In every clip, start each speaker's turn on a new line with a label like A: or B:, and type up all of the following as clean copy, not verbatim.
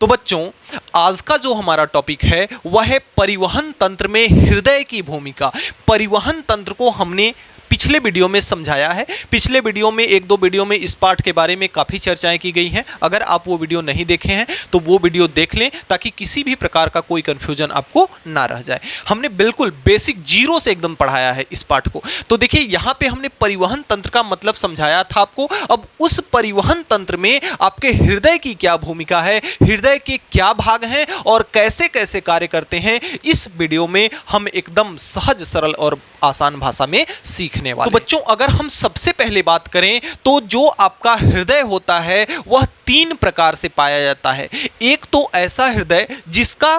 A: तो बच्चों, आज का जो हमारा टॉपिक है वह है परिवहन तंत्र में हृदय की भूमिका। परिवहन तंत्र को हमने पिछले वीडियो में समझाया है। पिछले वीडियो में एक दो वीडियो में इस पार्ट के बारे में काफ़ी चर्चाएं की गई हैं। अगर आप वो वीडियो नहीं देखे हैं तो वो वीडियो देख लें ताकि किसी भी प्रकार का कोई कन्फ्यूजन आपको ना रह जाए। हमने बिल्कुल बेसिक जीरो से एकदम पढ़ाया है इस पार्ट को। तो देखिए, यहाँ पे हमने परिवहन तंत्र का मतलब समझाया था आपको। अब उस परिवहन तंत्र में आपके हृदय की क्या भूमिका है, हृदय के क्या भाग हैं और कैसे कैसे कार्य करते हैं, इस वीडियो में हम एकदम सहज सरल और आसान भाषा में सीखने वाले। तो बच्चों, अगर हम सबसे पहले बात करें तो जो आपका हृदय होता है वह तीन प्रकार से पाया जाता है। एक तो ऐसा हृदय जिसका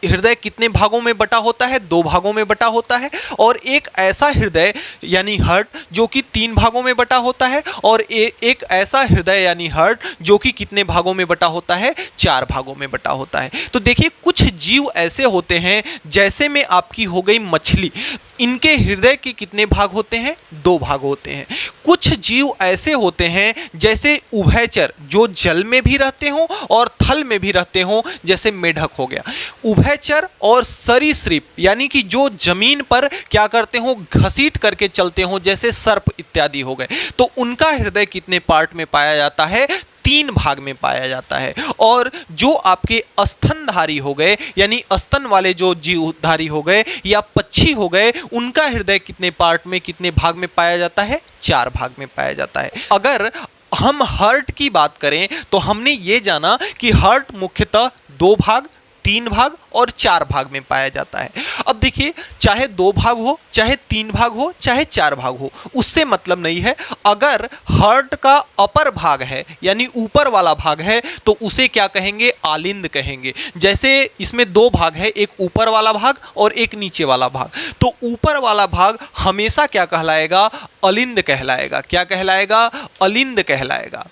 A: हृदय कितने भागों में बटा होता है, दो भागों में बटा होता है। और एक ऐसा हृदय यानी हार्ट जो कि तीन भागों में बटा होता है। और एक ऐसा हृदय यानी हार्ट जो कि कितने भागों में बटा होता है, चार भागों में बटा होता है। तो देखिए, कुछ जीव ऐसे होते हैं जैसे में आपकी हो गई मछली, इनके हृदय के कितने भाग होते हैं, दो भाग होते हैं। कुछ जीव ऐसे होते हैं जैसे उभयचर, जो जल में भी रहते हों और थल में भी रहते हों, जैसे मेढक हो गया। उभयचर और सरीसृप यानी कि जो जमीन पर क्या करते हो, घसीट करके चलते हो, जैसे सर्प इत्यादि हो गए। तो उनका हृदय कितने पार्ट में पाया जाता है, तीन भाग में पाया जाता है। और जो आपके स्तनधारी हो गए यानी स्तन वाले जो जीवधारी हो गए या पक्षी हो गए, उनका हृदय कितने पार्ट में, कितने भाग में पाया जाता है, चार भाग में पाया जाता है। अगर हम हार्ट की बात करें तो हमने ये जाना कि हार्ट मुख्यतः दो भाग, तीन भाग और चार भाग में पाया जाता है। अब देखिए, चाहे दो भाग हो, चाहे तीन भाग हो, चाहे चार भाग हो, उससे मतलब नहीं है। अगर हार्ट का अपर भाग है यानी ऊपर वाला भाग है तो उसे क्या कहेंगे, आलिंद कहेंगे। जैसे इसमें दो भाग है, एक ऊपर वाला भाग और एक नीचे वाला भाग। तो ऊपर वाला भाग हमेशा क्या कहलाएगा, अलिंद कहलाएगा। क्या कहलाएगा, अलिंद कहलाएगा।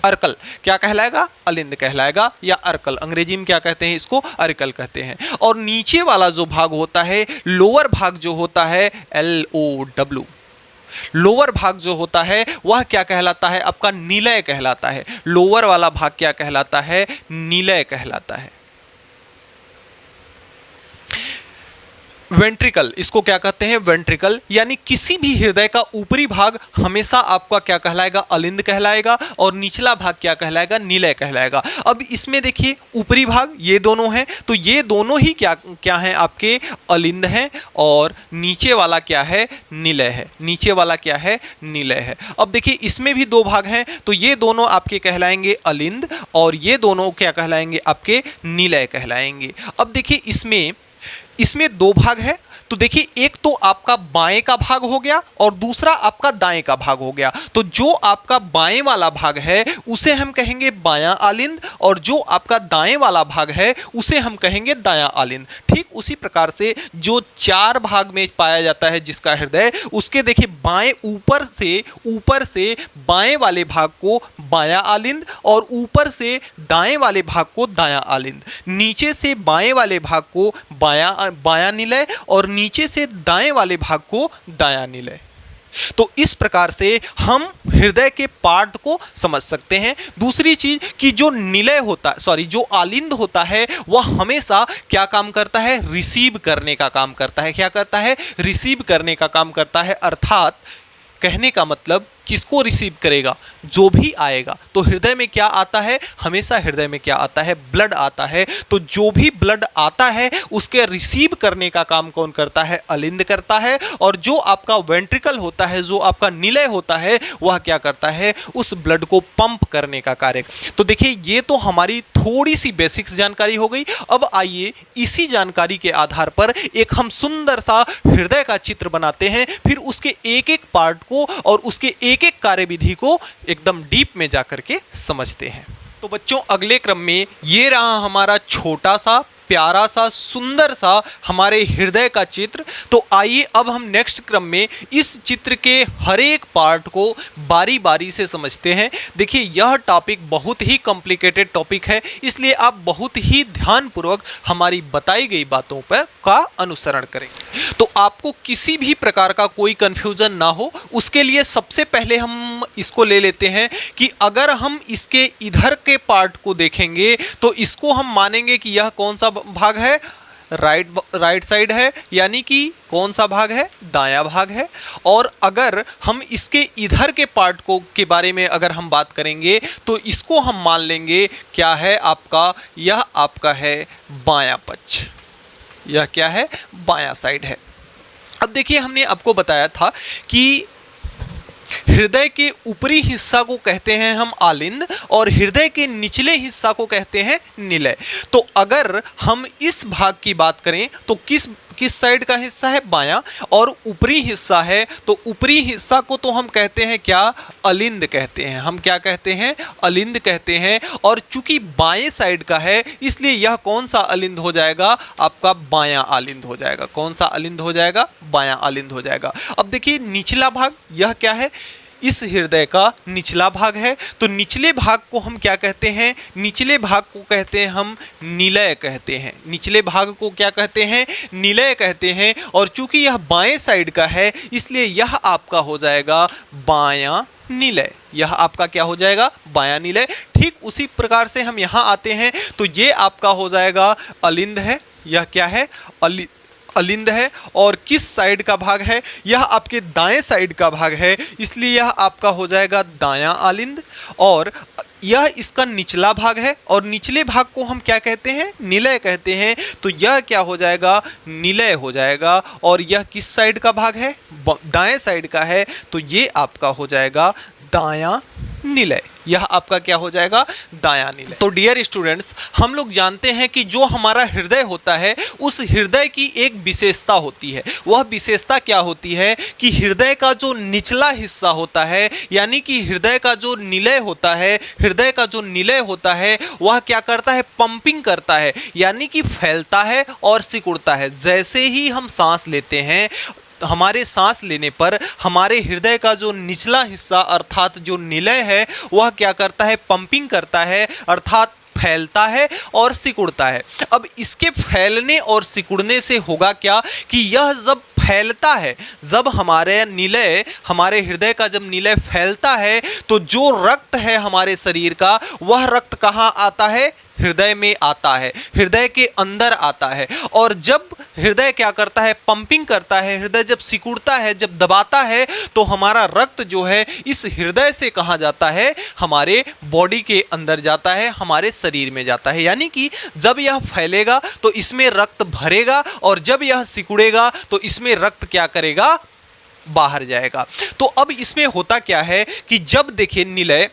A: अर्कल क्या कहलाएगा, अलिंद कहलाएगा या अर्कल। अंग्रेजी में क्या कहते हैं, इसको अर्कल कहते हैं। और नीचे वाला जो भाग होता है, लोअर भाग जो होता है, LOW, लोअर भाग जो होता है वह क्या कहलाता है, आपका निलय कहलाता है। लोअर वाला भाग क्या कहलाता है, निलय कहलाता है। वेंट्रिकल, इसको क्या कहते हैं, वेंट्रिकल। यानी किसी भी हृदय का ऊपरी भाग हमेशा आपका क्या कहलाएगा, अलिंद कहलाएगा और निचला भाग क्या कहलाएगा, निलय कहलाएगा। अब इसमें देखिए, ऊपरी भाग ये दोनों हैं तो ये दोनों ही क्या क्या हैं, आपके अलिंद हैं। और नीचे वाला क्या है, निलय है। नीचे वाला क्या है, निलय है। अब देखिए, इसमें भी दो भाग हैं तो ये दोनों आपके कहलाएंगे अलिंद और ये दोनों क्या कहलाएंगे, आपके निलय कहलाएंगे। अब देखिए, इसमें दो भाग है तो देखिए, एक तो आपका बाएं का भाग हो गया और दूसरा आपका दाएं का भाग हो गया। तो जो आपका बाएं वाला भाग है उसे हम कहेंगे बायां आलिंद और जो आपका दाएं वाला भाग है उसे हम कहेंगे दायां आलिंद। ठीक उसी प्रकार से जो चार भाग में पाया जाता है जिसका हृदय, उसके देखिए बाएं ऊपर से बाएं वाले भाग को बायां आलिंद और ऊपर से दाएं वाले भाग को दायां आलिंद, नीचे से बाएं वाले भाग को बायां निलय और नीचे से दाएं वाले भाग को दायां निलय। तो इस प्रकार से हम हृदय के पार्ट को समझ सकते हैं। दूसरी चीज कि जो निलय होता है, जो आलिंद होता है वह हमेशा क्या काम करता है, रिसीव करने का काम करता है। क्या करता है, रिसीव करने का काम करता है। अर्थात कहने का मतलब किसको रिसीव करेगा, जो भी आएगा। तो हृदय में क्या आता है, हमेशा हृदय में क्या आता है, ब्लड आता है। तो जो भी ब्लड आता है उसके रिसीव करने का काम कौन करता है, अलिंद करता है। और जो आपका वेंट्रिकल होता है, जो आपका निलय होता है, वह क्या करता है, उस ब्लड को पंप करने का कार्य। तो देखिए, ये तो हमारी थोड़ी सी बेसिक्स जानकारी हो गई। अब आइए इसी जानकारी के आधार पर एक हम सुंदर सा हृदय का चित्र बनाते हैं, फिर उसके एक एक पार्ट को और उसके एक एक कार्यविधि को एकदम डीप में जाकर के समझते हैं। तो बच्चों, अगले क्रम में ये रहा हमारा छोटा सा प्यारा सा सुंदर सा हमारे हृदय का चित्र। तो आइए अब हम नेक्स्ट क्रम में इस चित्र के हर एक पार्ट को बारी बारी से समझते हैं। देखिए, यह टॉपिक बहुत ही कॉम्प्लिकेटेड टॉपिक है, इसलिए आप बहुत ही ध्यानपूर्वक हमारी बताई गई बातों पर का अनुसरण करें। तो आपको किसी भी प्रकार का कोई कंफ्यूजन ना हो, उसके लिए सबसे पहले हम हम इसको ले लेते हैं कि अगर हम इसके इधर के पार्ट को देखेंगे तो इसको हम मानेंगे कि यह कौन सा भाग है, राइट साइड है, यानी कि कौन सा भाग है, दायां भाग है। और अगर हम इसके इधर के पार्ट को के बारे में अगर हम बात करेंगे तो इसको हम मान लेंगे क्या है आपका, यह आपका है बायां पक्ष, यह क्या है, बायां साइड है। अब देखिए हमने आपको बताया था कि हृदय के ऊपरी हिस्सा को कहते हैं हम आलिंद और हृदय के निचले हिस्सा को कहते हैं निलय। तो अगर हम इस भाग की बात करें तो किस साइड का हिस्सा है, बायां, और ऊपरी हिस्सा है तो ऊपरी हिस्सा को तो हम कहते हैं क्या, अलिंद कहते हैं। हम क्या कहते हैं, अलिंद कहते हैं। और चूंकि बाएं साइड का है इसलिए यह कौन सा अलिंद हो जाएगा, आपका बायां आलिंद हो जाएगा। कौन सा अलिंद हो जाएगा, बायां आलिंद हो जाएगा। अब देखिए निचला भाग, यह क्या है, इस हृदय का निचला भाग है। तो निचले भाग को हम क्या कहते हैं, निचले भाग को कहते हैं हम निलय कहते हैं। निचले भाग को क्या कहते हैं, निलय कहते हैं। और चूंकि यह बाएं साइड का है इसलिए यह आपका हो जाएगा बायां निलय। यह आपका क्या हो जाएगा, बायां निलय। ठीक उसी प्रकार से हम यहाँ आते हैं तो ये आपका हो जाएगा अलिंद है। यह क्या है, अलिंद है। और किस साइड का भाग है, यह आपके दाएं साइड का भाग है इसलिए यह आपका हो जाएगा दायां आलिंद। और यह इसका निचला भाग है और निचले भाग को हम क्या कहते हैं, निलय कहते हैं। तो यह क्या हो जाएगा, निलय हो जाएगा। और यह किस साइड का भाग है, दाएं साइड का है तो ये आपका हो जाएगा दायां निलय। यह आपका क्या हो जाएगा, दायां निलय। तो डियर स्टूडेंट्स, हम लोग जानते हैं कि जो हमारा हृदय होता है उस हृदय की एक विशेषता होती है। वह विशेषता क्या होती है कि हृदय का जो निचला हिस्सा होता है, यानी कि हृदय का जो निलय होता है, हृदय का जो निलय होता है वह क्या करता है, पंपिंग करता है, यानी कि फैलता है और सिकुड़ता है। जैसे ही हम सांस लेते हैं, हमारे सांस लेने पर हमारे हृदय का जो निचला हिस्सा अर्थात जो निलय है वह क्या करता है, पंपिंग करता है, अर्थात फैलता है और सिकुड़ता है। अब इसके फैलने और सिकुड़ने से होगा क्या कि यह जब फैलता है, जब हमारे निलय, हमारे हृदय का जब निलय फैलता है तो जो रक्त है हमारे शरीर का वह रक्त कहाँ आता है, हृदय में आता है, हृदय के अंदर आता है। और जब हृदय क्या करता है, पंपिंग करता है, हृदय जब सिकुड़ता है, जब दबाता है तो हमारा रक्त जो है इस हृदय से कहाँ जाता है, हमारे बॉडी के अंदर जाता है, हमारे शरीर में जाता है। यानी कि जब यह फैलेगा तो इसमें रक्त भरेगा और जब यह सिकुड़ेगा तो इसमें रक्त क्या करेगा, बाहर जाएगा। तो अब इसमें होता क्या है कि जब देखिए निलय,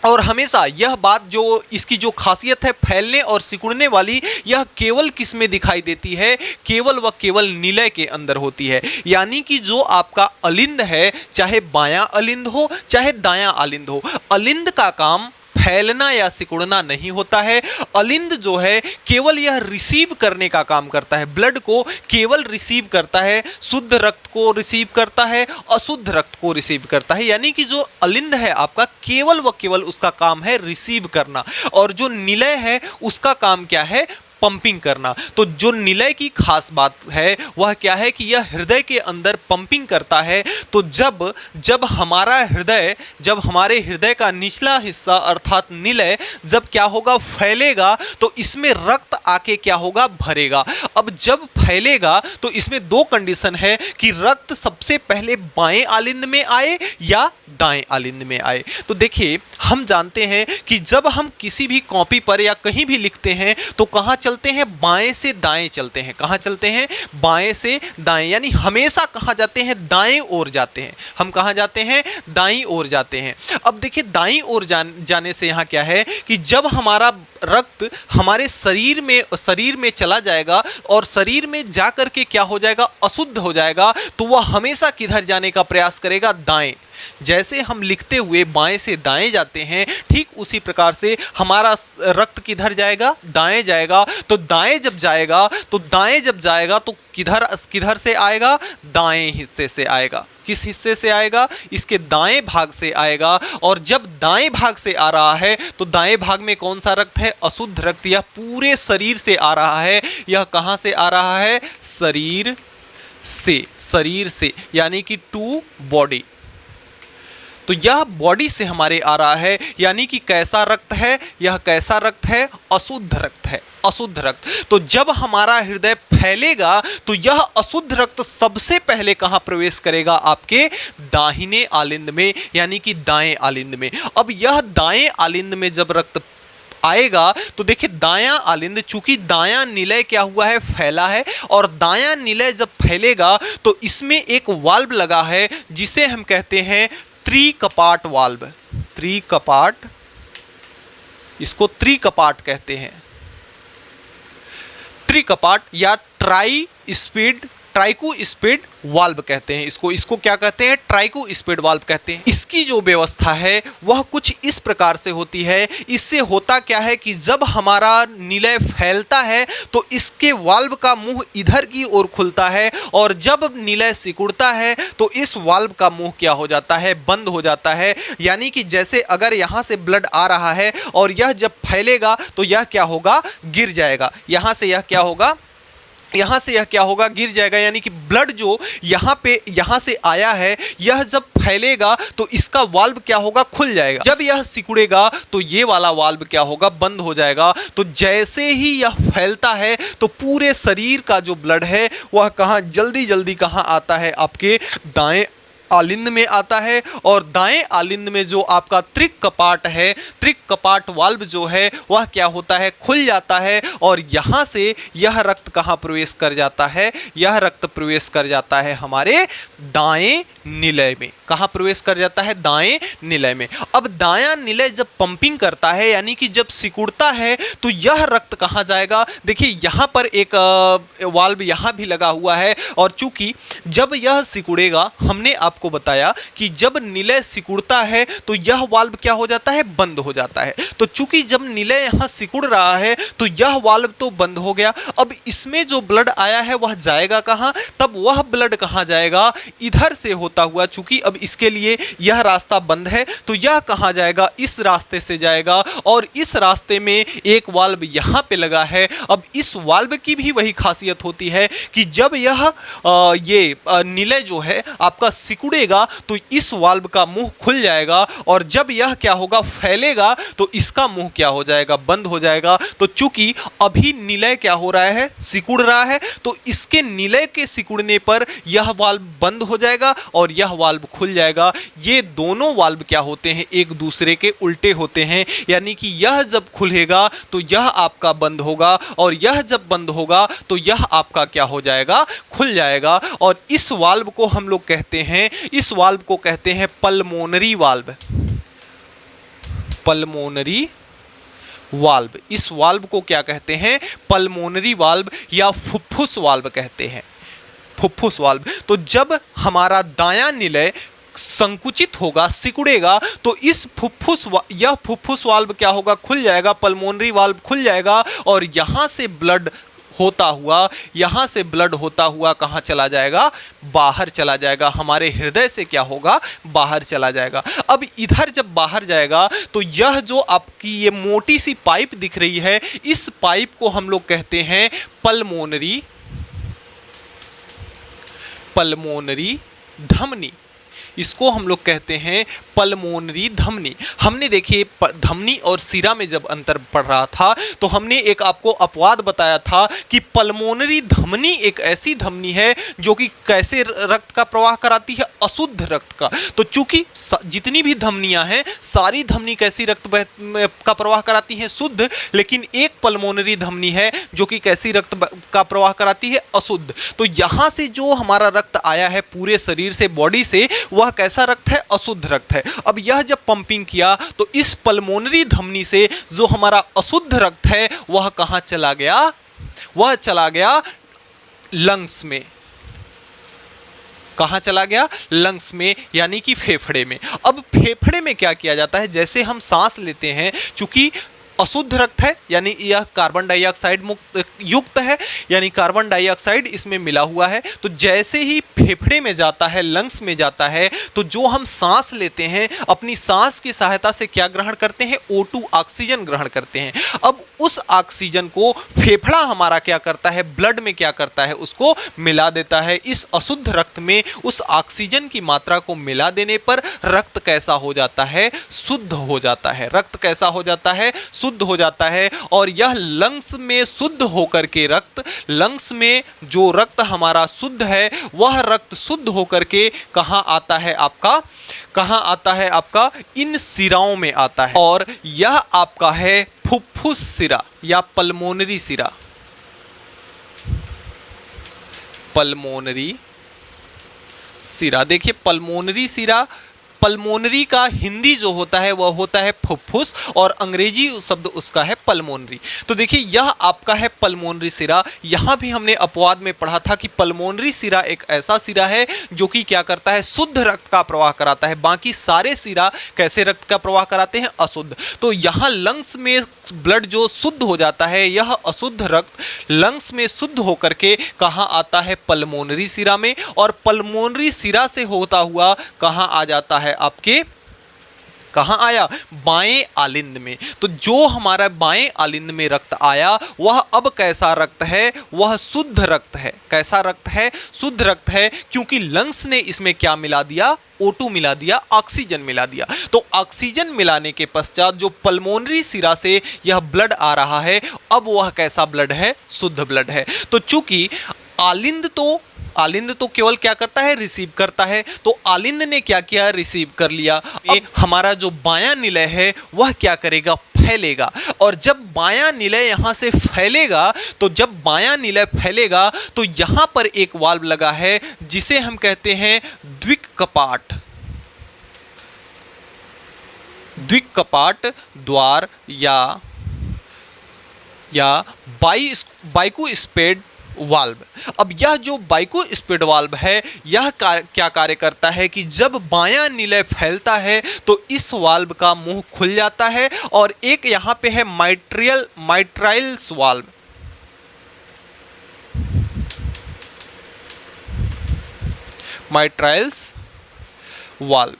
A: और हमेशा यह बात जो इसकी जो खासियत है फैलने और सिकुड़ने वाली, यह केवल किस में दिखाई देती है, केवल व केवल निलय के अंदर होती है। यानी कि जो आपका अलिंद है, चाहे बायां अलिंद हो चाहे दायां अलिंद हो, अलिंद का काम फैलना या सिकुड़ना नहीं होता है। अलिंद जो है केवल यह रिसीव करने का काम करता है, ब्लड को केवल रिसीव करता है, शुद्ध रक्त को रिसीव करता है, अशुद्ध रक्त को रिसीव करता है। यानी कि जो अलिंद है आपका केवल व केवल उसका काम है रिसीव करना, और जो निलय है उसका काम क्या है, पंपिंग करना। तो जो निलय की खास बात है वह क्या है कि यह हृदय के अंदर पंपिंग करता है। तो जब हमारा हृदय, जब हमारे हृदय का निचला हिस्सा अर्थात निलय जब क्या होगा, फैलेगा तो इसमें रक्त आके क्या होगा, भरेगा। अब जब फैलेगा तो इसमें दो कंडीशन है कि रक्त सबसे पहले बाएं आलिंद में आए या दाएं आलिंद में आए। तो देखिए हम जानते हैं कि जब हम किसी भी कॉपी पर या कहीं भी लिखते हैं तो कहाँ चलते हैं, बाएं से दाएं चलते हैं। कहाँ चलते हैं, बाएं से दाएं, यानी हमेशा कहाँ जाते हैं, दाएं ओर जाते हैं। हम कहाँ जाते हैं, दाईं ओर जाते हैं। अब देखिए दाईं ओर जाने से यहाँ क्या है कि जब हमारा रक्त हमारे शरीर में चला जाएगा और शरीर में जाकर के क्या हो जाएगा, अशुद्ध हो जाएगा, तो वह हमेशा किधर जाने का प्रयास करेगा, दाएं। जैसे हम लिखते हुए बाएं से दाएं जाते हैं, ठीक उसी प्रकार से हमारा रक्त किधर जाएगा, दाएं जाएगा। तो दाएं जब जाएगा तो किधर से आएगा, दाएं हिस्से से आएगा। किस हिस्से से आएगा, इसके दाएं भाग से आएगा। और जब दाएं भाग से आ रहा है तो दाएं भाग में कौन सा रक्त है, अशुद्ध रक्त। यह पूरे शरीर से आ रहा है। यह कहां से आ रहा है, शरीर से, यानी कि टू बॉडी। तो यह बॉडी से हमारे आ रहा है, यानी कि कैसा रक्त है, यह कैसा रक्त है, अशुद्ध रक्त है, अशुद्ध रक्त। तो जब हमारा हृदय फैलेगा तो यह अशुद्ध रक्त सबसे पहले कहां प्रवेश करेगा, आपके दाहिने आलिंद में, यानी कि दाएं आलिंद में। अब यह दाएं आलिंद में जब रक्त आएगा तो देखिए दायां आलिंद, चूंकि दायां निलय क्या हुआ है, फैला है, और दायां निलय जब फैलेगा तो इसमें एक वाल्व लगा है जिसे हम कहते हैं त्रिकपाट वाल्व। त्रिकपाट, इसको त्रिकपाट कहते हैं, त्रिकपाट या ट्राइको स्पीड वाल्व कहते हैं इसको क्या कहते हैं, ट्राइको स्पीड वाल्व कहते हैं। इसकी जो व्यवस्था है वह कुछ इस प्रकार से होती है। इससे होता क्या है कि जब हमारा निलय फैलता है तो इसके वाल्व का मुंह इधर की ओर खुलता है, और जब निलय सिकुड़ता है तो इस वाल्व का मुंह क्या हो जाता है, बंद हो जाता है। यानी कि जैसे अगर यहां से ब्लड आ रहा है और यह जब फैलेगा तो यह क्या होगा, गिर जाएगा। यहां से यह क्या होगा, यहां से यह क्या होगा, गिर जाएगा। यानी कि ब्लड जो यहां से आया है, यह जब फैलेगा तो इसका वाल्व क्या होगा, खुल जाएगा। जब यह सिकुड़ेगा तो ये वाला वाल्व क्या होगा, बंद हो जाएगा। तो जैसे ही यह फैलता है तो पूरे शरीर का जो ब्लड है वह कहां जल्दी जल्दी कहां आता है, आपके दाएं आलिंद में आता है। और दाएं आलिंद में जो आपका त्रिकपाट है, त्रिकपाट वाल्व जो है वह क्या होता है, खुल जाता है, और यहां से यह रक्त कहां प्रवेश कर जाता है, यह रक्त प्रवेश कर जाता है हमारे दाएं निलय में। कहां प्रवेश कर जाता है, दाएं निलय में। अब दायां निलय जब पंपिंग करता है, यानी कि जब सिकुड़ता है, तो यह रक्त कहां जाएगा। देखिए यहां पर एक वाल्व यहां भी लगा हुआ है, और चूंकि जब यह सिकुड़ेगा, हमने आपको बताया कि जब निलय सिकुड़ता है तो यह वाल्व क्या हो जाता है, बंद हो जाता है। तो चूंकि जब निलय यहां सिकुड़ रहा है तो यह वाल्व तो बंद हो गया। अब इसमें जो ब्लड आया है वह जाएगा कहां, तब वह ब्लड कहां जाएगा, इधर से होता हुआ। चूंकि अब इसके लिए यह रास्ता बंद है तो यह कहां जाएगा, इस रास्ते से जाएगा, और इस रास्ते में एक वाल्व यहां पे लगा है। अब इस वाल्व की भी वही खासियत होती है कि जब यह निलय जो है आपका सिकुड़ेगा तो इस वाल्व का मुंह खुल जाएगा, और जब यह क्या होगा, फैलेगा, तो इसका मुंह क्या हो जाएगा, बंद हो जाएगा। तो चूंकि अभी निलय क्या हो रहा है, सिकुड़ रहा है, तो इसके निलय के सिकुड़ने पर यह वाल्व बंद हो जाएगा और यह वाल्व खुल जाएगा। ये दोनों वाल्व क्या होते हैं, एक दूसरे के उल्टे होते हैं। यानी कि यह जब खुलेगा तो यह आपका बंद होगा, और यह जब बंद होगा तो यह आपका क्या हो जाएगा, खुल जाएगा। और इस वाल्व को हम लोग कहते हैं, इस वाल्व को कहते हैं पल्मोनरी वाल्व। पल्मोनरी वाल्व, इस वाल्व को क्या कहते हैं, पल्मोनरी वाल्व या फुफ्फुस वाल्व कहते हैं, फुफ्फुस वाल्व। तो जब हमारा दायां निलय संकुचित होगा, सिकुड़ेगा, तो इस यह फुफ्फुस वाल्व क्या होगा, खुल जाएगा, पल्मोनरी वाल्व खुल जाएगा, और यहां से ब्लड होता हुआ कहां चला जाएगा, बाहर चला जाएगा। हमारे हृदय से क्या होगा, बाहर चला जाएगा। अब इधर जब बाहर जाएगा तो यह जो आपकी ये मोटी सी पाइप दिख रही है, इस पाइप को हम लोग कहते हैं पल्मोनरी धमनी। इसको हम लोग कहते हैं पल्मोनरी धमनी। हमने देखिए धमनी और सिरा में जब अंतर पढ़ रहा था तो हमने एक आपको अपवाद बताया था कि पल्मोनरी धमनी एक ऐसी धमनी है जो कि कैसे रक्त का प्रवाह कराती है, अशुद्ध रक्त का। तो चूंकि जितनी भी धमनियां हैं सारी धमनी कैसी रक्त का प्रवाह कराती हैं, शुद्ध, लेकिन एक पल्मोनरी धमनी है जो कि कैसी रक्त का प्रवाह कराती है, अशुद्ध। तो यहां से जो हमारा रक्त आया है पूरे शरीर से, बॉडी से, वह कैसा रक्त है, अशुद्ध रक्त है। अब यह जब पंपिंग किया तो इस पल्मोनरी धमनी से जो हमारा अशुद्ध रक्त है वह कहां चला गया, वह चला गया लंग्स में। कहां चला गया, लंग्स में, यानी कि फेफड़े में। अब फेफड़े में क्या किया जाता है, जैसे हम सांस लेते हैं, चूंकि अशुद्ध रक्त है, यानी यह कार्बन डाइऑक्साइड मुक्त युक्त है, यानी कार्बन डाइऑक्साइड इसमें मिला हुआ है। तो जैसे ही फेफड़े में जाता है, लंग्स में जाता है, तो जो हम सांस लेते हैं, अपनी सांस की सहायता से क्या ग्रहण करते हैं? O2 ऑक्सीजन ग्रहण करते हैं। अब उस ऑक्सीजन को फेफड़ा हमारा क्या करता है? ब्लड में क्या करता है? उसको मिला देता है। इस अशुद्ध रक्त में उस ऑक्सीजन की मात्रा को मिला देने पर रक्त कैसा हो जाता है? शुद्ध हो जाता है। रक्त कैसा हो जाता है? शुद्ध हो जाता है। और यह लंग्स में शुद्ध होकर के रक्त, लंग्स में जो रक्त हमारा शुद्ध है, वह रक्त शुद्ध होकर के कहाँ आता है आपका? कहाँ आता है आपका? इन सिराओं में आता है। और यह आपका है फुफ्फुस सिरा या पल्मोनरी सिरा। पल्मोनरी सिरा, देखिए पल्मोनरी सिरा, पल्मोनरी का हिंदी जो होता है वह होता है फुफ्फुस और अंग्रेजी शब्द उसका है पल्मोनरी। तो देखिए यह आपका है पल्मोनरी सिरा। यहाँ भी हमने अपवाद में पढ़ा था कि पल्मोनरी सिरा एक ऐसा सिरा है जो कि क्या करता है? शुद्ध रक्त का प्रवाह कराता है। बाकी सारे सिरा कैसे रक्त का प्रवाह कराते हैं? अशुद्ध। तो यहाँ लंग्स में ब्लड जो शुद्ध हो जाता है, यह अशुद्ध रक्त लंग्स में शुद्ध होकर के कहाँ आता है? पल्मोनरी सिरा में। और पल्मोनरी सिरा से होता हुआ कहाँ आ जाता है? आपके कहाँ आया? बाएं आलिंद में। तो जो हमारा बाएं आलिंद में रक्त आया वह अब कैसा रक्त है? वह शुद्ध रक्त है। कैसा रक्त है? शुद्ध रक्त है, क्योंकि लंग्स ने इसमें क्या मिला दिया? O2 मिला दिया, ऑक्सीजन मिला दिया। तो ऑक्सीजन मिलाने के पश्चात जो पल्मोनरी सिरा से यह ब्लड आ रहा है, अब वह कैसा ब्लड है? शुद्ध ब्लड है। तो चूंकि आलिंद तो केवल क्या करता है? रिसीव करता है। तो आलिंद ने क्या किया? रिसीव कर लिया। हमारा जो बायां निलय है वह क्या करेगा? फैलेगा। और जब बायां निलय यहां से फैलेगा, तो जब बायां निलय फैलेगा तो यहां पर एक वाल्व लगा है जिसे हम कहते हैं द्विकपाट। द्विकपाट द्वार या बाइकोस्पेड वाल्व। अब यह जो बाइकोस्पेड वाल्व है, यह क्या कार्य करता है कि जब बायां निलय फैलता है तो इस वाल्व का मुंह खुल जाता है। और एक यहां पे है माइट्राइल्स वाल्व। माइट्राइल्स वाल्व।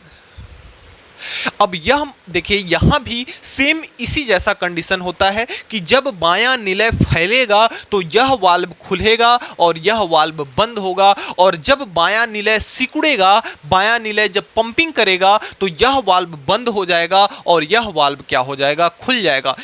A: अब यह देखिए यहां भी सेम इसी जैसा कंडीशन होता है कि जब बायां निलय फैलेगा तो यह वाल्व खुलेगा और यह वाल्व बंद होगा। और जब बायां निलय सिकुड़ेगा, बायां निलय जब पंपिंग करेगा तो यह वाल्व बंद हो जाएगा और यह वाल्व क्या हो जाएगा? खुल जाएगा।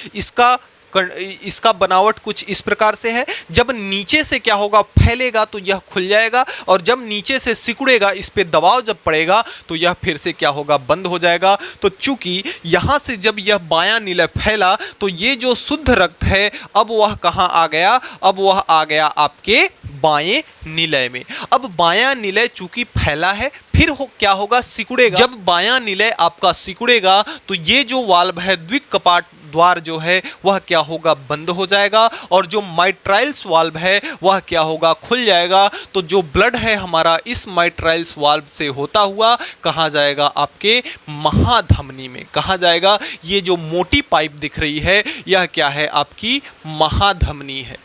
A: इसका बनावट कुछ इस प्रकार से है। जब नीचे से क्या होगा? फैलेगा तो यह खुल जाएगा, और जब नीचे से सिकुड़ेगा, इस पे दबाव जब पड़ेगा तो यह फिर से क्या होगा? बंद हो जाएगा। तो चूंकि यहां से जब यह बायां निलय फैला तो ये जो शुद्ध रक्त है अब वह कहां आ गया? अब वह आ गया आपके बाएं निलय में। अब बायां निलय चूंकि फैला है, फिर क्या होगा? सिकुड़ेगा। जब बायां निलय आपका सिकुड़ेगा तो ये जो वाल्व है द्विकपाट द्वार जो है वह क्या होगा? बंद हो जाएगा। और जो माइट्राइल्स वाल्व है वह क्या होगा? खुल जाएगा। तो जो ब्लड है हमारा इस माइट्राइल्स वाल्व से होता हुआ कहाँ जाएगा? आपके महाधमनी में। कहाँ जाएगा? ये जो मोटी पाइप दिख रही है यह क्या है? आपकी महाधमनी है।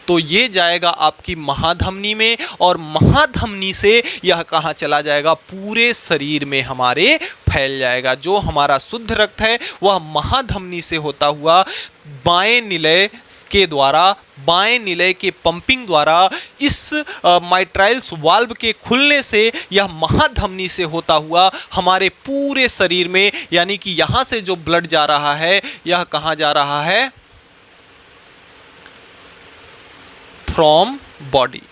A: तो ये जाएगा आपकी महाधमनी में, और महाधमनी से यह कहाँ चला जाएगा? पूरे शरीर में हमारे फैल जाएगा। जो हमारा शुद्ध रक्त है वह महाधमनी से होता हुआ बाएं निलय के द्वारा, बाएं निलय के पंपिंग द्वारा, इस माइट्राइल्स वाल्व के खुलने से यह महाधमनी से होता हुआ हमारे पूरे शरीर में, यानी कि यहाँ से जो ब्लड जा रहा है यह कहाँ जा रहा है? फ्रॉम बॉडी,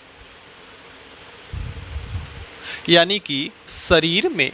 A: यानी कि शरीर में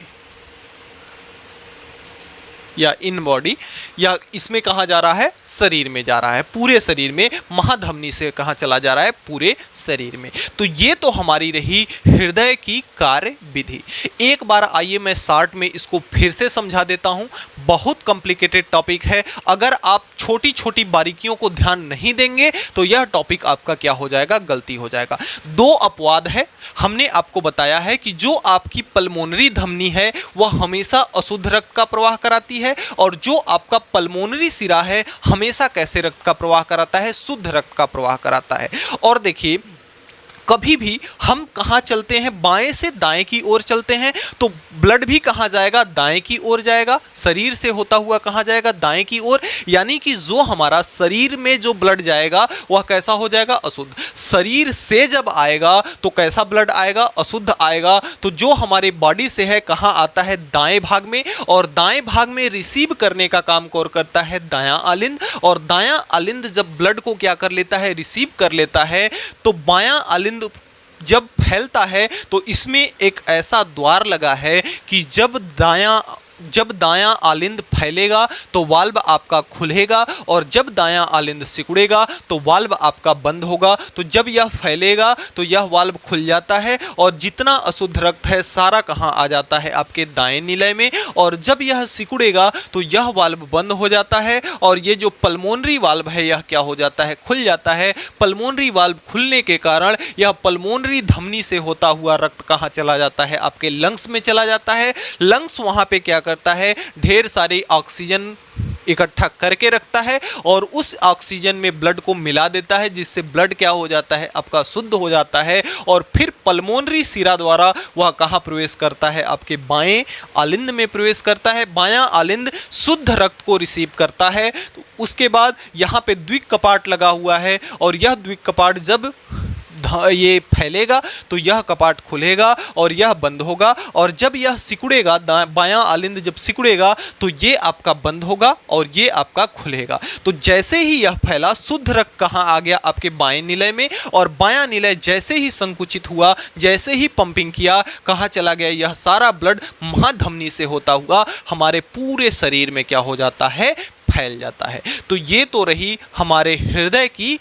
A: या इन बॉडी, या इसमें कहाँ जा रहा है? शरीर में जा रहा है। पूरे शरीर में महाधमनी से कहाँ चला जा रहा है? पूरे शरीर में। तो ये तो हमारी रही हृदय की कार्य विधि। एक बार आइए मैं शॉर्ट में इसको फिर से समझा देता हूँ। बहुत कॉम्प्लिकेटेड टॉपिक है। अगर आप छोटी छोटी बारीकियों को ध्यान नहीं देंगे तो यह टॉपिक आपका क्या हो जाएगा? गलती हो जाएगा। दो अपवाद है। हमने आपको बताया है कि जो आपकी पल्मोनरी धमनी है वह हमेशा अशुद्ध रक्त का प्रवाह कराती है, है, और जो आपका पल्मोनरी सिरा है हमेशा कैसे रक्त का प्रवाह कराता है, शुद्ध रक्त का प्रवाह कराता है। और देखिए कभी भी हम कहाँ चलते हैं, बाएं से दाएं की ओर चलते हैं, तो ब्लड भी कहाँ जाएगा, दाएं की ओर जाएगा। शरीर से होता हुआ कहाँ जाएगा, दाएं की ओर। यानी कि जो हमारा शरीर में जो ब्लड जाएगा वह कैसा हो जाएगा, अशुद्ध। शरीर से जब आएगा तो कैसा ब्लड आएगा, अशुद्ध आएगा। तो जो हमारे बॉडी से है कहाँ आता है, दाएं भाग में, और दाएं भाग में रिसीव करने का काम कौन करता है, दायां आलिंद। और दायां आलिंद जब ब्लड को क्या कर लेता है, रिसीव कर लेता है, तो बायां आलिंद जब फैलता है तो इसमें एक ऐसा द्वार लगा है कि जब दायां आलिंद फैलेगा तो वाल्व आपका खुलेगा, और जब दायां आलिंद सिकुड़ेगा तो वाल्व आपका बंद होगा। तो जब यह फैलेगा तो यह वाल्व खुल जाता है, और जितना अशुद्ध रक्त है सारा कहाँ आ जाता है, आपके दाएं निलय में। और जब यह सिकुड़ेगा तो यह वाल्व बंद हो जाता है, और ये जो पल्मोनरी वाल्व है यह क्या हो जाता है, खुल जाता है। पल्मोनरी वाल्व खुलने के कारण यह पल्मोनरी धमनी से होता हुआ रक्त कहाँ चला जाता है, आपके लंग्स में चला जाता है। लंग्स वहाँ पे क्या करता है, ढेर सारी ऑक्सीजन इकट्ठा करके रखता है, और उस ऑक्सीजन में ब्लड को मिला देता है, जिससे ब्लड क्या हो जाता है, आपका शुद्ध हो जाता है। और फिर पल्मोनरी सिरा द्वारा वह कहाँ प्रवेश करता है, आपके बाएं आलिंद में प्रवेश करता है। बायां आलिंद शुद्ध रक्त को रिसीव करता है। तो उसके बाद यहाँ पे द्विक कपाट लगा हुआ है, और यह द्विक कपाट जब ये फैलेगा तो यह कपाट खुलेगा और यह बंद होगा, और जब यह सिकुड़ेगा, बायां आलिंद जब सिकुड़ेगा तो ये आपका बंद होगा और ये आपका खुलेगा। तो जैसे ही यह फैला, शुद्ध रक्त कहाँ आ गया, आपके बाएं निलय में, और बायां निलय जैसे ही संकुचित हुआ, जैसे ही पंपिंग किया, कहाँ चला गया, यह सारा ब्लड महाधमनी से होता हुआ हमारे पूरे शरीर में क्या हो जाता है, फैल जाता है। तो ये तो रही हमारे हृदय की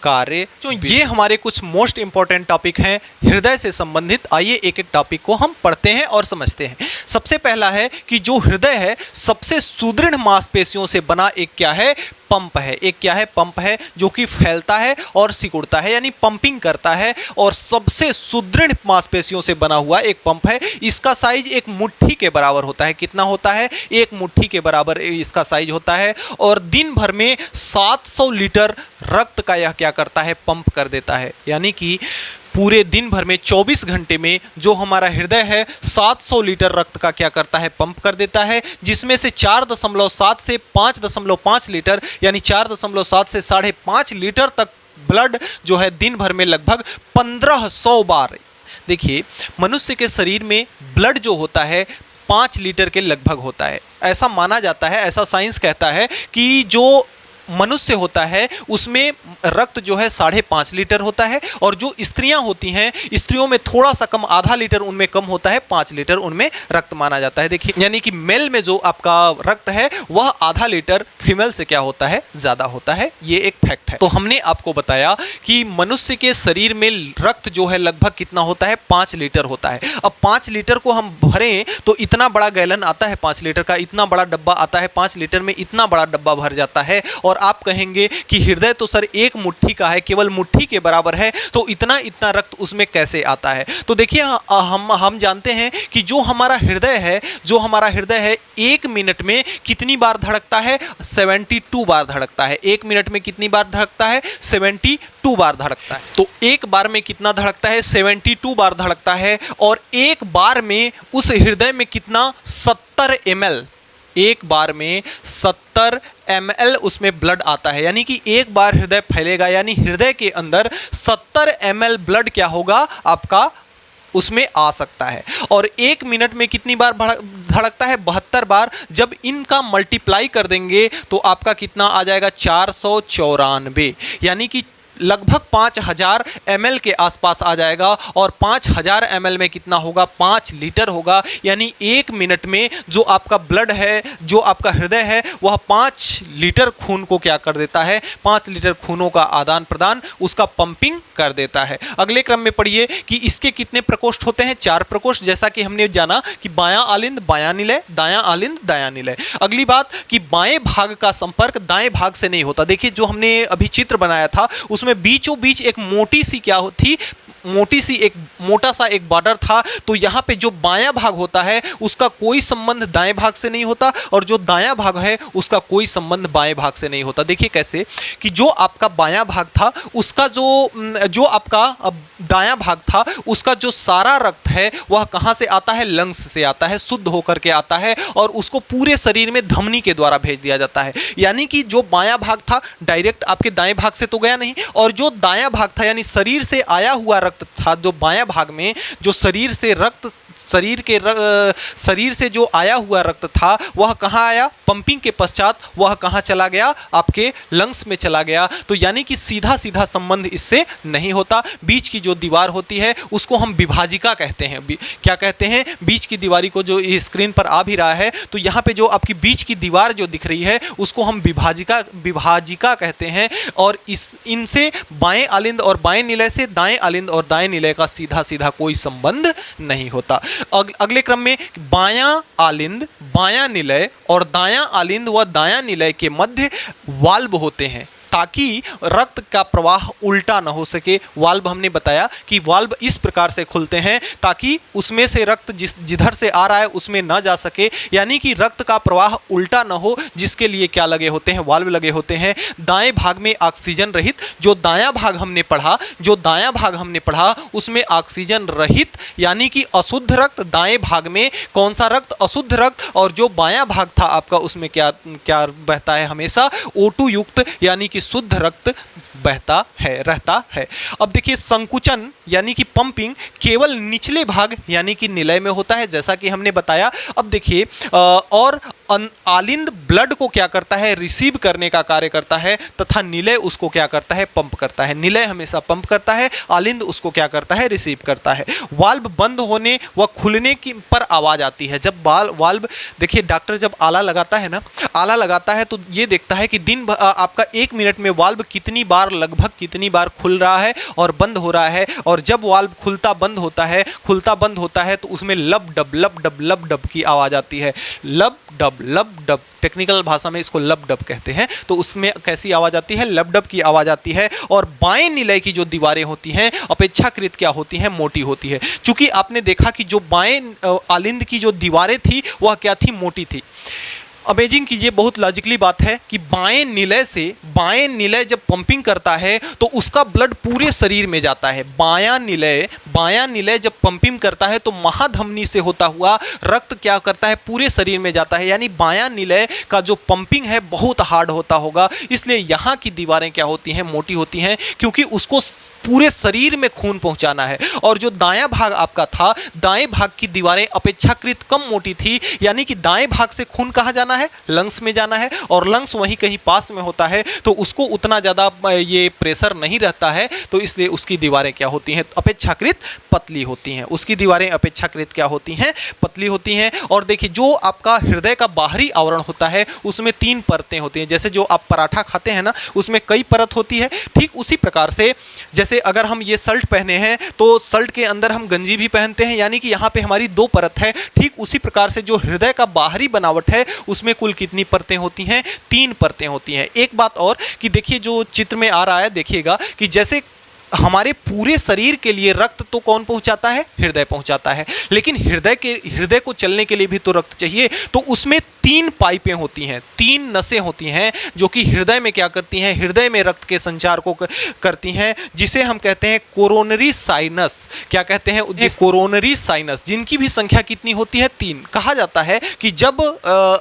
A: कार्य। जो ये हमारे कुछ मोस्ट इंपॉर्टेंट टॉपिक हैं हृदय से संबंधित। आइए एक एक टॉपिक को हम पढ़ते हैं और समझते हैं। सबसे पहला है कि जो हृदय है सबसे सुदृढ़ मांसपेशियों से बना एक क्या है, पंप है। एक क्या है, पंप है, जो कि फैलता है और सिकुड़ता है, यानी पंपिंग करता है, और सबसे सुदृढ़ मांसपेशियों से बना हुआ एक पंप है। इसका साइज एक मुट्ठी के बराबर होता है। कितना होता है, एक मुट्ठी के बराबर इसका साइज होता है, और दिन भर में 700 लीटर रक्त का यह क्या करता है, पंप कर देता है। यानी कि पूरे दिन भर में 24 घंटे में जो हमारा हृदय है 700 लीटर रक्त का क्या करता है, पंप कर देता है, जिसमें से 4.7 से 5.5 लीटर, यानी 4.7 से 5.5 लीटर तक ब्लड जो है दिन भर में लगभग 1500 बार। देखिए मनुष्य के शरीर में ब्लड जो होता है 5 लीटर के लगभग होता है। ऐसा माना जाता है, ऐसा साइंस कहता है कि जो मनुष्य होता है उसमें रक्त जो है 5.5 लीटर होता है, और जो स्त्रियां होती हैं, स्त्रियों में थोड़ा सा कम, आधा लीटर उनमें कम होता है, 5 लीटर उनमें रक्त माना जाता है। देखिए यानी कि मेल में जो आपका रक्त है वह आधा लीटर फीमेल से क्या होता है, ज्यादा होता है। ये एक फैक्ट है। तो हमने आपको बताया कि मनुष्य के शरीर में रक्त जो है लगभग कितना होता है, 5 लीटर होता है। अब 5 लीटर को हम भरें तो इतना बड़ा गैलन आता है 5 लीटर का, इतना बड़ा डब्बा आता है 5 लीटर में, इतना बड़ा डब्बा भर जाता है। और आप कहेंगे कि हृदय तो सर एक मुट्ठी का है, केवल मुट्ठी के बराबर है, तो इतना रक्त उसमें कैसे आता है। तो देखिए हम जानते हैं कि जो हमारा हृदय है 1 मिनट में कितनी बार धड़कता है, 72 बार धड़कता है। 1 मिनट में कितनी बार धड़कता है, 72 बार धड़कता है। तो एक बार में कितना धड़कता है, 72 बार धड़कता है। और एक बार में उस हृदय में कितना, 70 ml, एक बार में 70 ml उसमें ब्लड आता है। यानी कि एक बार हृदय फैलेगा, यानी हृदय के अंदर 70 ml ब्लड क्या होगा, आपका उसमें आ सकता है। और 1 मिनट में कितनी बार धड़कता है, 72 बार। जब इनका मल्टीप्लाई कर देंगे तो आपका कितना आ जाएगा, 494, यानी कि लगभग 5000 ml के आसपास आ जाएगा। और 5000 ml में कितना होगा, 5 लीटर होगा। यानी 1 मिनट में जो आपका ब्लड है, जो आपका हृदय है, वह 5 लीटर खून को क्या कर देता है, 5 लीटर खूनों का आदान प्रदान, उसका पंपिंग कर देता है। अगले क्रम में पढ़िए कि इसके कितने प्रकोष्ठ होते हैं, 4 प्रकोष्ठ। जैसा कि हमने जाना कि बायां आलिंद बायां निलय, दायां आलिंद दायां निलय। अगली बात कि बाएं भाग का संपर्क दाएं भाग से नहीं होता। देखिए जो हमने अभी चित्र बनाया था उसमें बीचों बीच एक मोटी सी क्या थी, मोटा सा एक बॉर्डर था, तो यहाँ पे जो बायां भाग होता है उसका कोई संबंध दाएं भाग से नहीं होता और जो दायां भाग है उसका कोई संबंध बाएं भाग से नहीं होता। देखिए कैसे कि जो आपका बायां भाग था उसका जो आपका दायां भाग था उसका जो सारा रक्त है वह कहां से आता है? लंग्स से आता है, शुद्ध होकर के आता है और उसको पूरे शरीर में धमनी के द्वारा भेज दिया जाता है। यानी कि जो बायां भाग था डायरेक्ट आपके दाएं भाग से तो गया नहीं, और जो दायां भाग था यानी शरीर से आया हुआ रक्त था, जो बायां भाग में जो शरीर से जो आया हुआ रक्त था वह कहां आया? पंपिंग के पश्चात वह कहां चला गया? आपके लंग्स में चला गया। तो यानी कि सीधा सीधा संबंध इससे नहीं होता। बीच की जो दीवार होती है उसको हम विभाजिका कहते हैं। क्या कहते हैं? बीच की दीवारी को, जो स्क्रीन पर आ भी रहा है, तो यहाँ पे जो आपकी बीच की दीवार जो दिख रही है उसको हम विभाजिका कहते हैं। और इनसे बाएं आलिंद और बाएं निलय से दाएं आलिंद और दाएं निलय का सीधा सीधा कोई संबंध नहीं होता। अगले क्रम में बायां आलिंद, बायां निलय और दायां आलिंद व दायां निलय के मध्य वाल्व होते हैं ताकि रक्त का प्रवाह उल्टा ना हो सके। वाल्व हमने बताया कि वाल्व इस प्रकार से खुलते हैं ताकि उसमें से रक्त जिधर से आ रहा है उसमें ना जा सके, यानी कि रक्त का प्रवाह उल्टा ना हो, जिसके लिए क्या लगे होते हैं? वाल्व लगे होते हैं। दाएं भाग में ऑक्सीजन रहित, जो दायां भाग हमने पढ़ा उसमें ऑक्सीजन रहित यानी कि अशुद्ध रक्त, दाएं भाग में कौन सा रक्त? अशुद्ध रक्त। और जो बायां भाग था आपका उसमें क्या बहता है? हमेशा O2 युक्त यानी कि शुद्ध रक्त रहता है। अब देखिए संकुचन यानी कि पंपिंग केवल निचले भाग यानी कि निलय में होता है, जैसा कि हमने बताया। अब देखिए और आलिंद ब्लड को क्या करता है? रिसीव करने का कार्य करता है, तथा निलय उसको क्या करता है? पंप करता है। निलय हमेशा पंप करता है, आलिंद उसको क्या करता है? रिसीव करता है। वाल्व बंद होने व खुलने की पर आवाज आती है। जब वाल्व, देखिए डॉक्टर जब आला लगाता है ना, आला लगाता है तो ये देखता है कि दिन आपका 1 मिनट में वाल्व लगभग कितनी बार खुल रहा है और बंद हो रहा है। और जब वाल्व खुलता बंद होता है तो उसमें लब डब की आवाज आती है। लब डब, टेक्निकल भाषा में इसको लब डब कहते हैं। तो उसमें कैसी आवाज आती है? लब डब की आवाज आती है। और बाएं निलय की जो दीवारें होती हैं अपेक्षाकृत क्या होती हैं? मोटी होती है। चूंकि आपने देखा कि जो बाएं आलिंद की जो दीवारें थी वह क्या थी? मोटी थी। अमेजिंग कीजिए, बहुत लॉजिकली बात है कि बाएं निलय जब पंपिंग करता है तो उसका ब्लड पूरे शरीर में जाता है। बायां निलय जब पंपिंग करता है तो महाधमनी से होता हुआ रक्त क्या करता है? पूरे शरीर में जाता है। यानी बायां निलय का जो पंपिंग है बहुत हार्ड होता होगा, इसलिए यहाँ की दीवारें क्या होती हैं? मोटी होती हैं, क्योंकि उसको पूरे शरीर में खून पहुंचाना है। और जो दायां भाग आपका था, दाएं भाग की दीवारें अपेक्षाकृत कम मोटी थी, यानी कि दाएं भाग से खून कहां जाना है? लंग्स में जाना है, और लंग्स वहीं कहीं पास में होता है, तो उसको उतना ज़्यादा ये प्रेशर नहीं रहता है, तो इसलिए उसकी दीवारें क्या होती हैं? अपेक्षाकृत पतली होती हैं। उसकी दीवारें अपेक्षाकृत क्या होती हैं? पतली होती हैं। और देखिए जो आपका हृदय का बाहरी आवरण होता है उसमें 3 परतें होती हैं। जैसे जो आप पराठा खाते हैं ना, उसमें कई परत होती है, ठीक उसी प्रकार से जैसे अगर हम ये शर्ट पहने हैं तो शर्ट के अंदर हम गंजी भी पहनते हैं, यानी कि यहाँ पे हमारी 2 परत है। ठीक उसी प्रकार से जो हृदय का बाहरी बनावट है उसमें कुल कितनी परतें होती हैं? 3 परतें होती हैं। एक बात और कि देखिए जो चित्र में आ रहा है, देखिएगा कि जैसे हमारे पूरे शरीर के लिए रक्त तो कौन पहुंचाता है? हृदय पहुंचाता है, लेकिन हृदय को चलने के लिए भी तो रक्त चाहिए। तो उसमें 3 पाइपें होती हैं, 3 नसें होती हैं जो कि हृदय में क्या करती हैं? हृदय में रक्त के संचार को करती हैं, जिसे हम कहते हैं कोरोनरी साइनस। क्या कहते हैं? कोरोनरी साइनस, जिनकी भी संख्या कितनी होती है? 3। कहा जाता है कि जब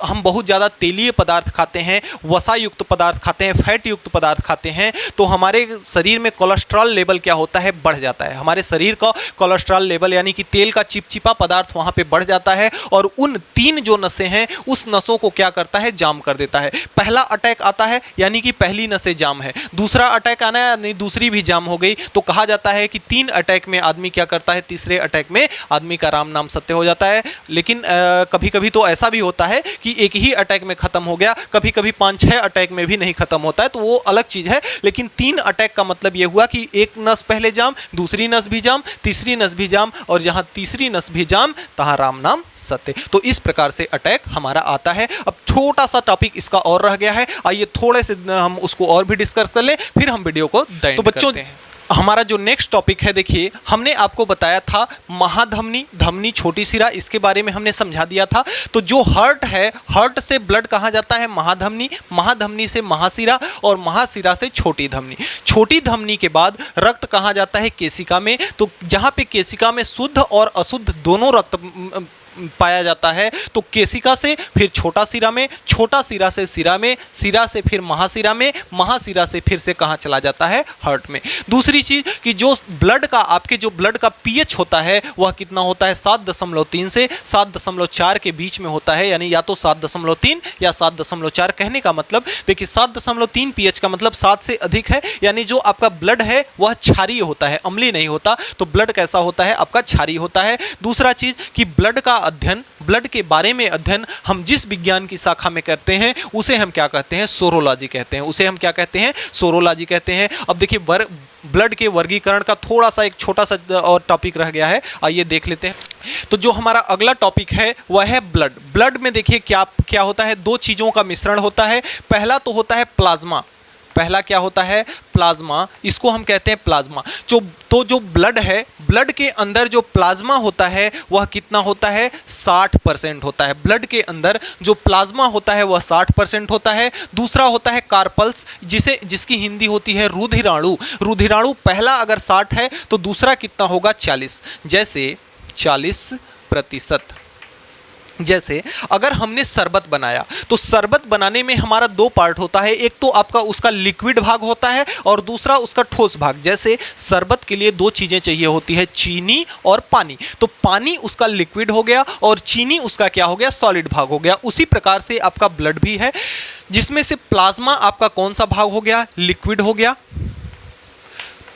A: हम बहुत ज़्यादा तेलीय पदार्थ खाते हैं, वसा युक्त पदार्थ खाते हैं, फैट युक्त पदार्थ खाते हैं, तो हमारे शरीर में कोलेस्ट्रॉल लेवल क्या होता है? बढ़ जाता है। हमारे शरीर का कोलेस्ट्रॉल लेवल यानी कि तेल का चिपचिपा पदार्थ वहां पे बढ़ जाता है, और उन 3 जो नसें हैं उस नसों को क्या करता है? जाम कर देता है। पहला अटैक आता है यानी कि पहली नसें जाम है, दूसरा अटैक आना है नहीं, दूसरी भी जाम हो गई, तो कहा जाता है कि 3 अटैक में आदमी क्या करता है? तीसरे अटैक में आदमी का राम नाम सत्य हो जाता है। लेकिन कभी कभी तो ऐसा भी होता है कि एक ही अटैक में खत्म हो गया, कभी कभी 5-6 अटैक में भी नहीं खत्म होता है, तो वो अलग चीज है। लेकिन 3 अटैक का मतलब यह हुआ कि एक नस पहले जाम, दूसरी नस भी जाम, तीसरी नस भी जाम, और जहां तीसरी नस भी जाम तहां राम नाम सत्य। तो इस प्रकार से अटैक हमारा आता है। अब छोटा सा टॉपिक इसका और रह गया है, आइए थोड़े से हम उसको और भी डिस्कस कर लें, फिर हम वीडियो को तो बच्चों हमारा जो नेक्स्ट टॉपिक है, देखिए हमने आपको बताया था महाधमनी, धमनी, छोटी सिरा, इसके बारे में हमने समझा दिया था। तो जो हार्ट है, हार्ट से ब्लड कहाँ जाता है? महाधमनी, महाधमनी से महासिरा और महासिरा से छोटी धमनी। छोटी धमनी के बाद रक्त कहाँ जाता है? केशिका में। तो जहाँ पे केशिका में शुद्ध और अशुद्ध दोनों रक्त पाया जाता है, तो केशिका से फिर छोटा सिरा में, छोटा सिरा से सिरा में, सिरा से फिर महासिरा में, महासिरा से फिर से कहाँ चला जाता है? हार्ट में। दूसरी चीज कि जो ब्लड का, आपके जो ब्लड का पीएच होता है वह कितना होता है? 7.3 से 7.4 के बीच में होता है, यानी या तो 7.3 या 7.4। कहने का मतलब देखिए 7.3 पीएच का मतलब 7 से अधिक है, यानी जो आपका ब्लड है वह क्षारीय होता है, अम्लीय नहीं होता। तो ब्लड कैसा होता है? आपका क्षारीय होता है। दूसरा चीज कि ब्लड का अध्ययन, ब्लड के बारे में अध्ययन हम जिस विज्ञान की शाखा में करते हैं उसे हम क्या कहते हैं? सोरोलॉजी कहते हैं। उसे हम क्या कहते हैं? सोरोलॉजी कहते हैं। अब देखिए ब्लड के वर्गीकरण का थोड़ा सा एक छोटा सा और टॉपिक रह गया है, आइए देख लेते हैं। तो जो हमारा अगला टॉपिक है वह है ब्लड। ब्लड में देखिए क्या क्या होता है? दो चीजों का मिश्रण होता है। पहला तो होता है प्लाज्मा, पहला क्या होता है? प्लाज्मा, इसको हम कहते हैं प्लाज्मा। जो ब्लड है, ब्लड के अंदर जो प्लाज्मा होता है वह कितना होता है? 60% होता है। ब्लड के अंदर जो प्लाज्मा होता है वह 60% होता है। दूसरा होता है कार्पल्स, जिसकी हिंदी होती है रुधिराणु। रुधिराणु पहला अगर 60 है तो दूसरा कितना होगा? 40। जैसे 40%। जैसे अगर हमने शरबत बनाया तो शरबत बनाने में हमारा दो पार्ट होता है, एक तो आपका उसका लिक्विड भाग होता है और दूसरा उसका ठोस भाग। जैसे शरबत के लिए दो चीज़ें चाहिए होती है, चीनी और पानी। तो पानी उसका लिक्विड हो गया और चीनी उसका क्या हो गया? सॉलिड भाग हो गया। उसी प्रकार से आपका ब्लड भी है, जिसमें से प्लाज्मा आपका कौन सा भाग हो गया? लिक्विड हो गया।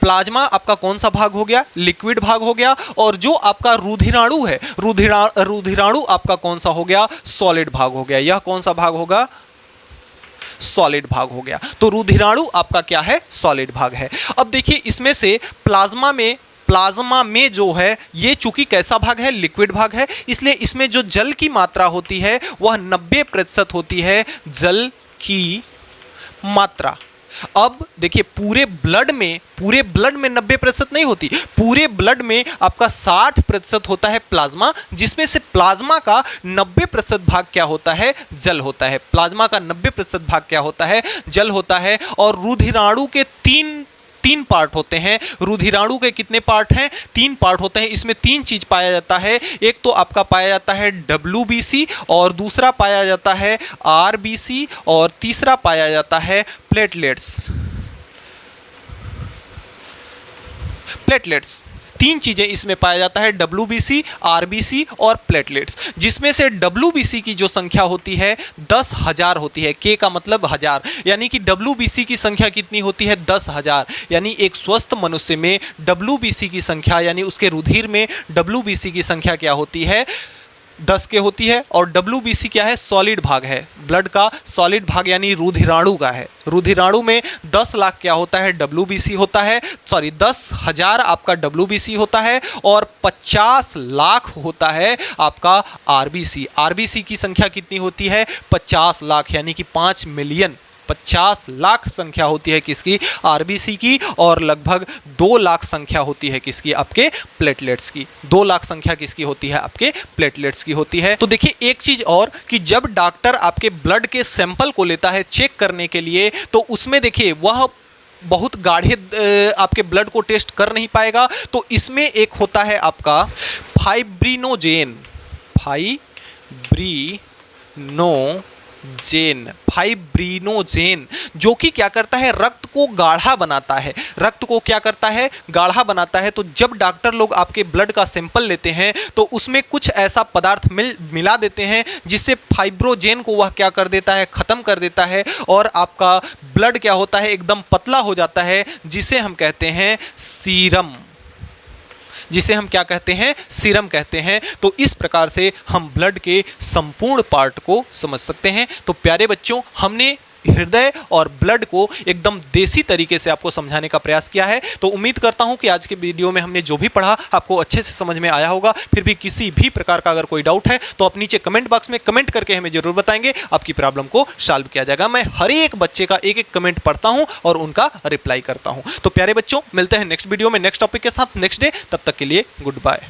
A: प्लाज्मा आपका कौन सा भाग हो गया? लिक्विड भाग हो गया। और जो आपका रुधिराणु है, रुधिराणु आपका कौन सा हो गया? सॉलिड भाग हो गया। यह कौन सा भाग होगा? सॉलिड भाग हो गया। तो रुधिराणु आपका क्या है? सॉलिड भाग है। अब देखिए इसमें से प्लाज्मा में जो है ये चूंकि कैसा भाग है? लिक्विड भाग है, इसलिए इसमें जो जल की मात्रा होती है वह 90% होती है, जल की मात्रा। अब देखिए पूरे ब्लड में 90% नहीं होती, पूरे ब्लड में आपका 60% होता है प्लाज्मा, जिसमें से प्लाज्मा का 90% भाग क्या होता है? जल होता है। प्लाज्मा का 90% भाग क्या होता है? जल होता है। और रुधिराणु के तीन पार्ट होते हैं। रुधिराणु के कितने पार्ट हैं? 3 पार्ट होते हैं। इसमें 3 चीज पाया जाता है। एक तो आपका पाया जाता है WBC, और दूसरा पाया जाता है RBC, और तीसरा पाया जाता है प्लेटलेट्स। 3 चीजें इसमें पाया जाता है, WBC, RBC और प्लेटलेट्स, जिसमें से WBC की जो संख्या होती है 10,000 होती है। K का मतलब 1000, यानी कि WBC की संख्या कितनी होती है? 10,000। यानी एक स्वस्थ मनुष्य में WBC की संख्या, यानी उसके रुधिर में WBC की संख्या क्या होती है? 10 के होती है। और WBC क्या है? सॉलिड भाग है, ब्लड का सॉलिड भाग यानी रुधिराणु का है। रुधिराणु में 10 लाख क्या होता है? WBC होता है, 10,000 आपका WBC होता है, और 50 लाख होता है आपका RBC। RBC की संख्या कितनी होती है? 50 लाख, यानी कि 5 मिलियन। 50 लाख संख्या होती है किसकी? RBC की। और लगभग 2 लाख संख्या होती है किसकी? आपके प्लेटलेट्स की। 2 लाख संख्या किसकी होती है? आपके प्लेटलेट्स की होती है। तो देखिए एक चीज और कि जब डॉक्टर आपके ब्लड के सैंपल को लेता है चेक करने के लिए, तो उसमें देखिए वह बहुत गाढ़े आपके ब्लड को टेस्ट कर नहीं पाएगा। तो इसमें एक होता है आपका फाइब्रिनोजेन, जो कि क्या करता है? रक्त को गाढ़ा बनाता है। रक्त को क्या करता है? गाढ़ा बनाता है। तो जब डॉक्टर लोग आपके ब्लड का सैंपल लेते हैं तो उसमें कुछ ऐसा पदार्थ मिला देते हैं जिससे फाइब्रोजेन को वह क्या कर देता है? खत्म कर देता है, और आपका ब्लड क्या होता है? एकदम पतला हो जाता है, जिसे हम कहते हैं सीरम। जिसे हम क्या कहते हैं? सीरम कहते हैं। तो इस प्रकार से हम ब्लड के संपूर्ण पार्ट को समझ सकते हैं। तो प्यारे बच्चों, हमने हृदय और ब्लड को एकदम देसी तरीके से आपको समझाने का प्रयास किया है। तो उम्मीद करता हूं कि आज के वीडियो में हमने जो भी पढ़ा आपको अच्छे से समझ में आया होगा। फिर भी किसी भी प्रकार का अगर कोई डाउट है तो आप नीचे कमेंट बॉक्स में कमेंट करके हमें जरूर बताएंगे, आपकी प्रॉब्लम को सॉल्व किया जाएगा। मैं हर एक बच्चे का एक एक कमेंट पढ़ता हूं और उनका रिप्लाई करता हूं। तो प्यारे बच्चों, मिलते हैं नेक्स्ट वीडियो में नेक्स्ट टॉपिक के साथ नेक्स्ट डे। तब तक के लिए गुड बाय।